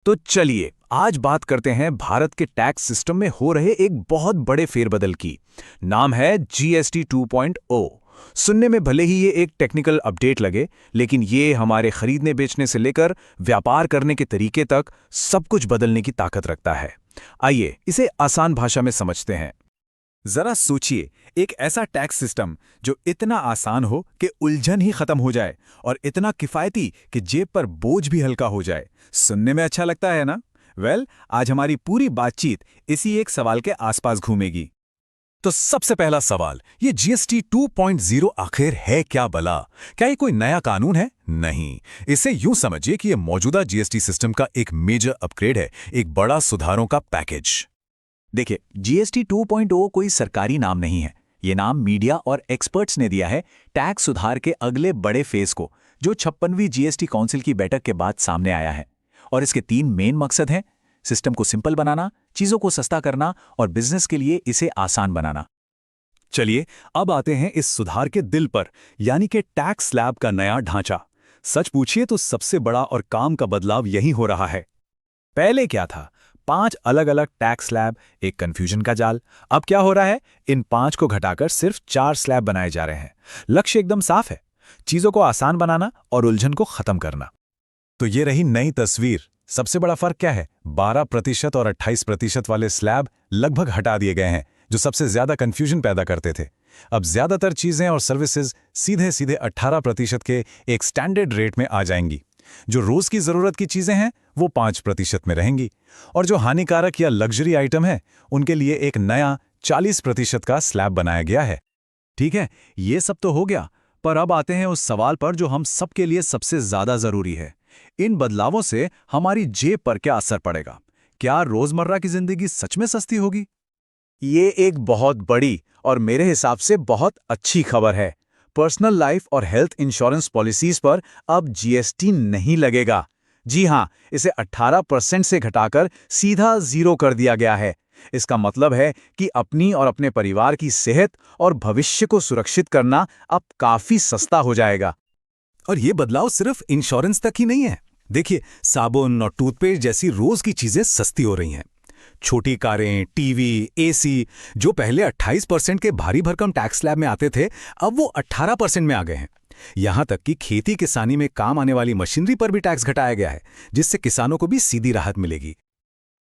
तो चलिए आज बात करते हैं भारत के टैक्स सिस्टम में हो रहे एक बहुत बड़े फेरबदल की। नाम है जीएसटी 2.0। सुनने में भले ही ये एक टेक्निकल अपडेट लगे, लेकिन ये हमारे खरीदने बेचने से लेकर व्यापार करने के तरीके तक सब कुछ बदलने की ताकत रखता है। आइए इसे आसान भाषा में समझते हैं। जरा सोचिए, एक ऐसा टैक्स सिस्टम जो इतना आसान हो कि उलझन ही खत्म हो जाए और इतना किफायती कि जेब पर बोझ भी हल्का हो जाए। सुनने में अच्छा लगता है ना? आज हमारी पूरी बातचीत इसी एक सवाल के आसपास घूमेगी। तो सबसे पहला सवाल, ये जीएसटी 2.0 आखिर है क्या भला? क्या ये कोई नया कानून है? नहीं, इसे यूं समझिए कि ये मौजूदा जीएसटी सिस्टम का एक मेजर अपग्रेड है, एक बड़ा सुधारों का पैकेज। देखिए, जीएसटी 2.0 कोई सरकारी नाम नहीं है। ये नाम मीडिया और एक्सपर्ट्स ने दिया है टैक्स सुधार के अगले बड़े फेज को, जो 56वीं जीएसटी काउंसिल की बैठक के बाद सामने आया है। और इसके 3 मेन मकसद हैं: सिस्टम को सिंपल बनाना, चीजों को सस्ता करना और बिजनेस के लिए इसे आसान बनाना। चलिए अब आते हैं इस सुधार के दिल पर, यानी कि टैक्स स्लैब का नया ढांचा। सच पूछिए तो सबसे बड़ा और काम का बदलाव यही हो रहा है। पहले क्या था? 5 अलग अलग टैक्स स्लैब, एक कंफ्यूजन का जाल। अब क्या हो रहा है? इन 5 को घटाकर सिर्फ 4 स्लैब बनाए जा रहे हैं। लक्ष्य एकदम साफ है, चीजों को आसान बनाना और उलझन को खत्म करना। तो ये रही नई तस्वीर। सबसे बड़ा फर्क क्या है? 12% और 28% वाले स्लैब लगभग हटा दिए गए हैं, जो सबसे ज्यादा कंफ्यूजन पैदा करते थे। अब ज्यादातर चीजें और सर्विसेज सीधे सीधे 18% के एक स्टैंडर्ड रेट में आ जाएंगी। जो रोज की जरूरत की चीजें हैं वो 5% में रहेंगी, और जो हानिकारक या लग्जरी आइटम है उनके लिए एक नया 40% का स्लैब बनाया गया है। ठीक है, ये सब तो हो गया, पर अब आते हैं उस सवाल पर जो हम सबके लिए सबसे ज्यादा जरूरी है। इन बदलावों से हमारी जेब पर क्या असर पड़ेगा? क्या रोजमर्रा की जिंदगी सच में सस्ती होगी? ये एक बहुत बड़ी और मेरे हिसाब से बहुत अच्छी खबर है। पर्सनल लाइफ और हेल्थ इंश्योरेंस पॉलिसीज पर अब जीएसटी नहीं लगेगा। जी हां, इसे 18% से घटाकर सीधा 0 कर दिया गया है। इसका मतलब है कि अपनी और अपने परिवार की सेहत और भविष्य को सुरक्षित करना अब काफी सस्ता हो जाएगा। और ये बदलाव सिर्फ इंश्योरेंस तक ही नहीं है। देखिए, साबुन और टूथपेस्ट जैसी रोज की चीजें सस्ती हो रही हैं। छोटी कारें, टीवी, एसी जो पहले 28% के भारी भरकम टैक्स स्लैब में आते थे, अब वो 18% में आ गए हैं। यहां तक कि खेती किसानी में काम आने वाली मशीनरी पर भी टैक्स घटाया गया है, जिससे किसानों को भी सीधी राहत मिलेगी।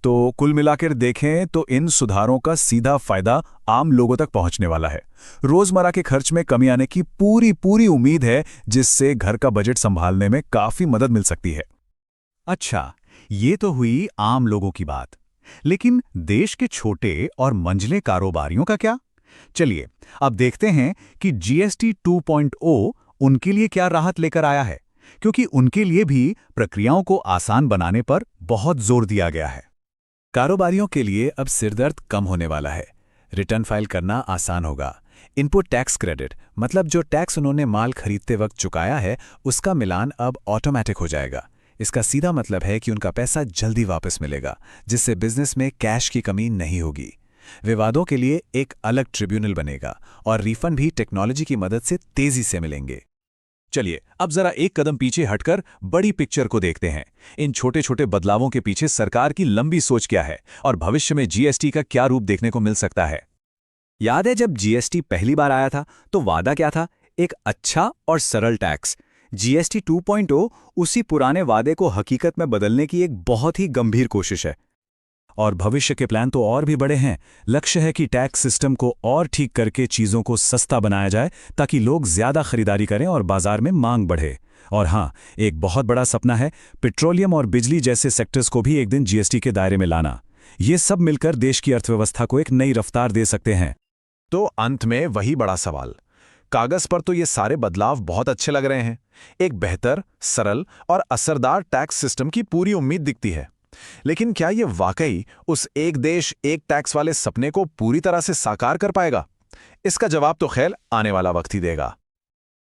तो कुल मिलाकर देखें तो इन सुधारों का सीधा फायदा आम लोगों तक पहुंचने वाला है। रोजमर्रा के खर्च में कमी आने की पूरी उम्मीद है, जिससे घर का बजट संभालने में काफी मदद मिल सकती है। अच्छा, ये तो हुई आम लोगों की बात, लेकिन देश के छोटे और मंझले कारोबारियों का क्या? चलिए अब देखते हैं कि जीएसटी 2.0 उनके लिए क्या राहत लेकर आया है, क्योंकि उनके लिए भी प्रक्रियाओं को आसान बनाने पर बहुत जोर दिया गया है। कारोबारियों के लिए अब सिरदर्द कम होने वाला है। रिटर्न फाइल करना आसान होगा। इनपुट टैक्स क्रेडिट, मतलब जो टैक्स उन्होंने माल खरीदते वक्त चुकाया है, उसका मिलान अब ऑटोमेटिक हो जाएगा। इसका सीधा मतलब है कि उनका पैसा जल्दी वापस मिलेगा, जिससे बिजनेस में कैश की कमी नहीं होगी। विवादों के लिए एक अलग ट्रिब्यूनल बनेगा और रिफंड भी टेक्नोलॉजी की मदद से तेजी से मिलेंगे। चलिए अब जरा एक कदम पीछे हटकर बड़ी पिक्चर को देखते हैं। इन छोटे छोटे बदलावों के पीछे सरकार की लंबी सोच क्या है और भविष्य में जीएसटी का क्या रूप देखने को मिल सकता है। याद है जब जीएसटी पहली बार आया था तो वादा क्या था? एक अच्छा और सरल टैक्स। जीएसटी 2.0 उसी पुराने वादे को हकीकत में बदलने की एक बहुत ही गंभीर कोशिश है। और भविष्य के प्लान तो और भी बड़े हैं। लक्ष्य है कि टैक्स सिस्टम को और ठीक करके चीज़ों को सस्ता बनाया जाए, ताकि लोग ज़्यादा खरीदारी करें और बाजार में मांग बढ़े। और हाँ, एक बहुत बड़ा सपना है पेट्रोलियम और बिजली जैसे सेक्टर्स को भी एक दिन जीएसटी के दायरे में लाना। ये सब मिलकर देश की अर्थव्यवस्था को एक नई रफ्तार दे सकते हैं। तो अंत में वही बड़ा सवाल, कागज पर तो ये सारे बदलाव बहुत अच्छे लग रहे हैं। एक बेहतर, सरल और असरदार टैक्स सिस्टम की पूरी उम्मीद दिखती है। लेकिन क्या ये वाकई उस एक देश एक टैक्स वाले सपने को पूरी तरह से साकार कर पाएगा? इसका जवाब तो खैर आने वाला वक्त ही देगा।